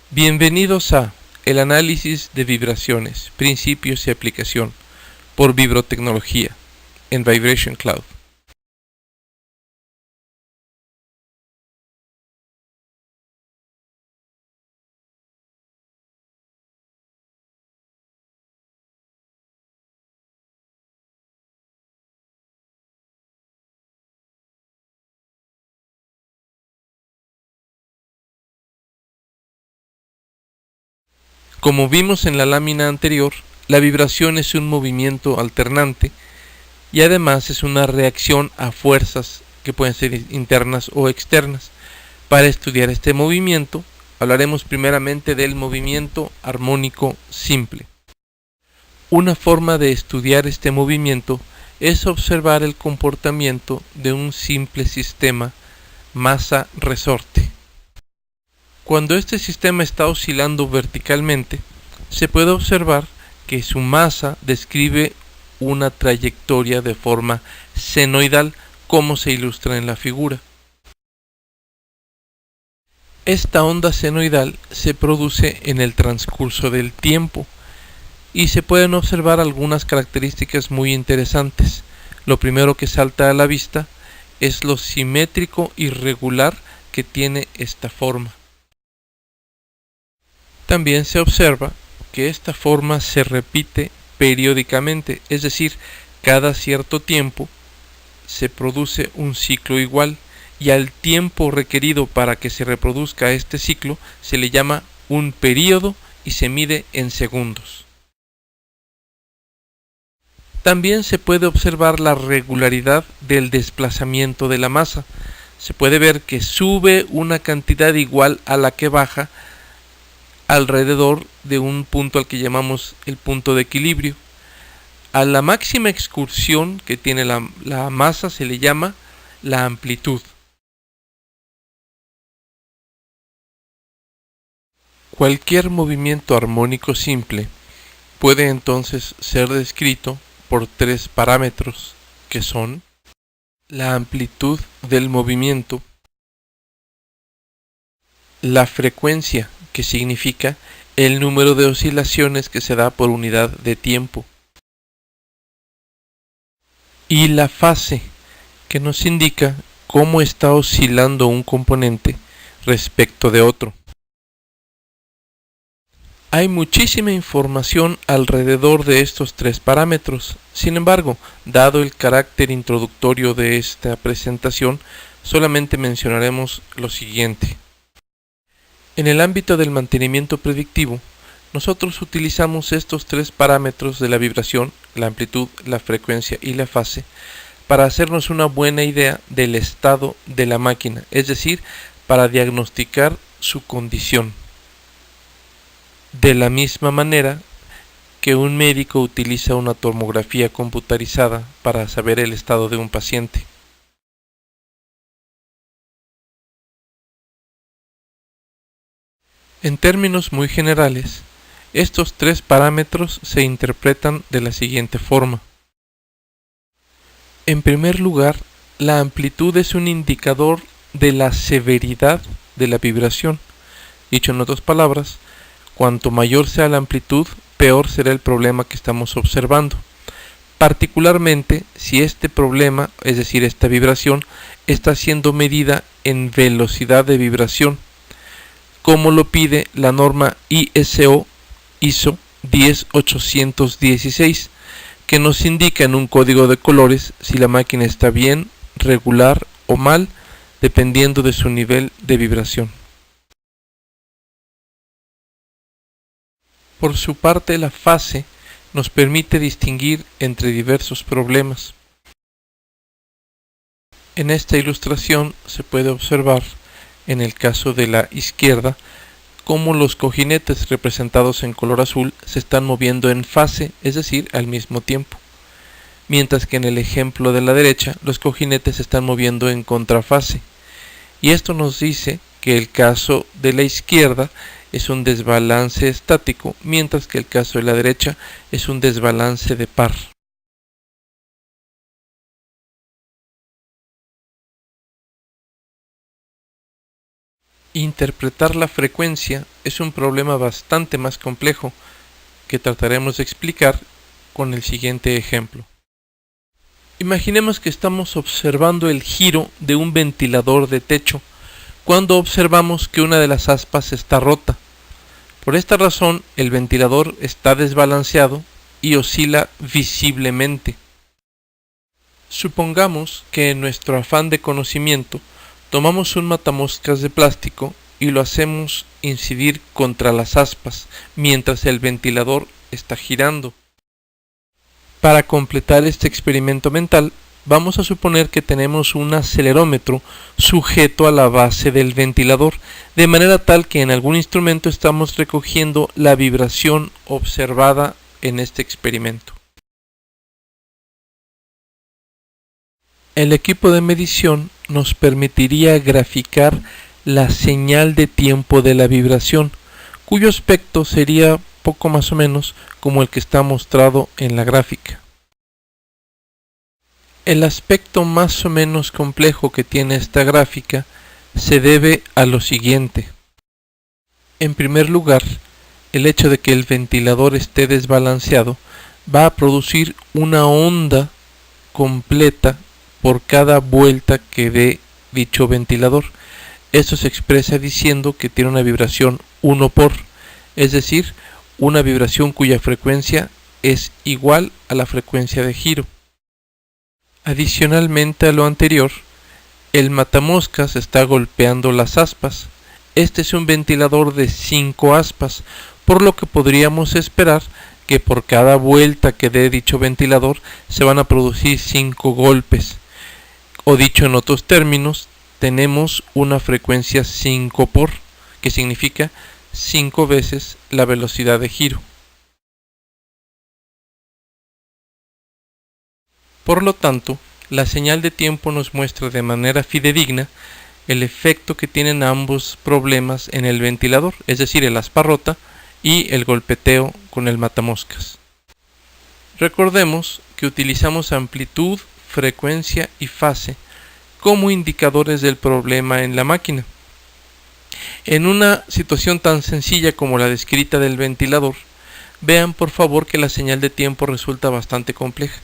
Bienvenidos a El análisis de vibraciones, principios y aplicación por Vibrotecnología en Vibration Cloud. Como vimos en la lámina anterior, la vibración es un movimiento alternante y además es una reacción a fuerzas que pueden ser internas o externas. Para estudiar este movimiento, hablaremos primeramente del movimiento armónico simple. Una forma de estudiar este movimiento es observar el comportamiento de un simple sistema masa-resorte. Cuando este sistema está oscilando verticalmente, se puede observar que su masa describe una trayectoria de forma senoidal, como se ilustra en la figura. Esta onda senoidal se produce en el transcurso del tiempo y se pueden observar algunas características muy interesantes. Lo primero que salta a la vista es lo simétrico y regular que tiene esta forma. También se observa que esta forma se repite periódicamente, es decir, cada cierto tiempo se produce un ciclo igual y al tiempo requerido para que se reproduzca este ciclo se le llama un período y se mide en segundos. También se puede observar la regularidad del desplazamiento de la masa. Se puede ver que sube una cantidad igual a la que baja alrededor de un punto al que llamamos el punto de equilibrio. A la máxima excursión que tiene la masa se le llama la amplitud. Cualquier movimiento armónico simple puede entonces ser descrito por tres parámetros, que son la amplitud del movimiento, la frecuencia, que significa el número de oscilaciones que se da por unidad de tiempo, y la fase, que nos indica cómo está oscilando un componente respecto de otro. Hay muchísima información alrededor de estos tres parámetros. Sin embargo, dado el carácter introductorio de esta presentación, solamente mencionaremos lo siguiente. En el ámbito del mantenimiento predictivo, nosotros utilizamos estos tres parámetros de la vibración, la amplitud, la frecuencia y la fase, para hacernos una buena idea del estado de la máquina, es decir, para diagnosticar su condición. De la misma manera que un médico utiliza una tomografía computarizada para saber el estado de un paciente. En términos muy generales, estos tres parámetros se interpretan de la siguiente forma. En primer lugar, la amplitud es un indicador de la severidad de la vibración. Dicho en otras palabras, cuanto mayor sea la amplitud, peor será el problema que estamos observando. Particularmente si este problema, es decir, esta vibración, está siendo medida en velocidad de vibración, como lo pide la norma ISO 10816, que nos indica en un código de colores si la máquina está bien, regular o mal, dependiendo de su nivel de vibración. Por su parte, la fase nos permite distinguir entre diversos problemas. En esta ilustración se puede observar, en el caso de la izquierda, cómo los cojinetes representados en color azul se están moviendo en fase, es decir, al mismo tiempo, mientras que en el ejemplo de la derecha los cojinetes se están moviendo en contrafase. Y esto nos dice que el caso de la izquierda es un desbalance estático, mientras que el caso de la derecha es un desbalance de par. Interpretar la frecuencia es un problema bastante más complejo que trataremos de explicar con el siguiente ejemplo. Imaginemos que estamos observando el giro de un ventilador de techo cuando observamos que una de las aspas está rota. Por esta razón, el ventilador está desbalanceado y oscila visiblemente. Supongamos que en nuestro afán de conocimiento tomamos un matamoscas de plástico y lo hacemos incidir contra las aspas mientras el ventilador está girando. Para completar este experimento mental, vamos a suponer que tenemos un acelerómetro sujeto a la base del ventilador, de manera tal que en algún instrumento estamos recogiendo la vibración observada en este experimento. El equipo de medición nos permitiría graficar la señal de tiempo de la vibración, cuyo aspecto sería poco más o menos como el que está mostrado en la gráfica. El aspecto más o menos complejo que tiene esta gráfica se debe a lo siguiente. En primer lugar, el hecho de que el ventilador esté desbalanceado va a producir una onda completa por cada vuelta que dé dicho ventilador. Esto se expresa diciendo que tiene una vibración 1 por, es decir, una vibración cuya frecuencia es igual a la frecuencia de giro. Adicionalmente a lo anterior, el matamoscas está golpeando las aspas. Este es un ventilador de 5 aspas, por lo que podríamos esperar que por cada vuelta que dé dicho ventilador se van a producir 5 golpes. O dicho en otros términos, tenemos una frecuencia 5 por, que significa 5 veces la velocidad de giro. Por lo tanto, la señal de tiempo nos muestra de manera fidedigna el efecto que tienen ambos problemas en el ventilador, es decir, el aspa rota y el golpeteo con el matamoscas. Recordemos que utilizamos amplitud, frecuencia y fase como indicadores del problema en la máquina. En una situación tan sencilla como la descrita del ventilador, vean por favor que la señal de tiempo resulta bastante compleja.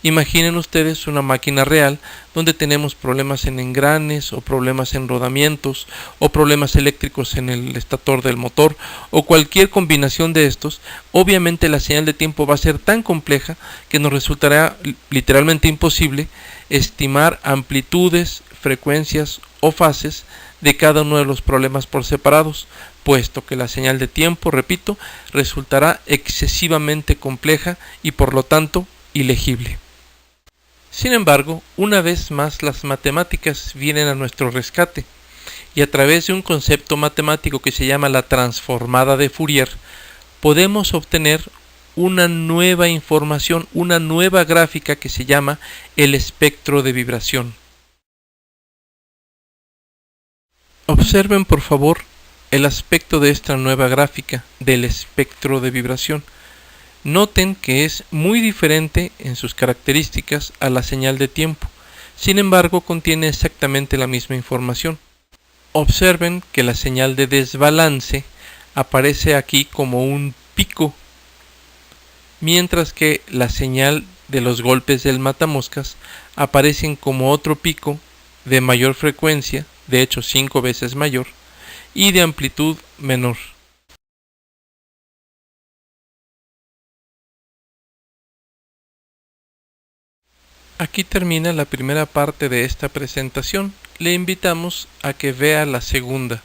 Imaginen ustedes una máquina real donde tenemos problemas en engranes o problemas en rodamientos o problemas eléctricos en el estator del motor o cualquier combinación de estos. Obviamente la señal de tiempo va a ser tan compleja que nos resultará literalmente imposible estimar amplitudes, frecuencias o fases de cada uno de los problemas por separados, puesto que la señal de tiempo, repito, resultará excesivamente compleja y por lo tanto ilegible. Sin embargo, una vez más las matemáticas vienen a nuestro rescate y a través de un concepto matemático que se llama la transformada de Fourier, podemos obtener una nueva información, una nueva gráfica que se llama el espectro de vibración. Observen por favor el aspecto de esta nueva gráfica del espectro de vibración. Noten que es muy diferente en sus características a la señal de tiempo, sin embargo contiene exactamente la misma información. Observen que la señal de desbalance aparece aquí como un pico, mientras que la señal de los golpes del matamoscas aparecen como otro pico de mayor frecuencia, de hecho 5 veces mayor, y de amplitud menor. Aquí termina la primera parte de esta presentación. Le invitamos a que vea la segunda.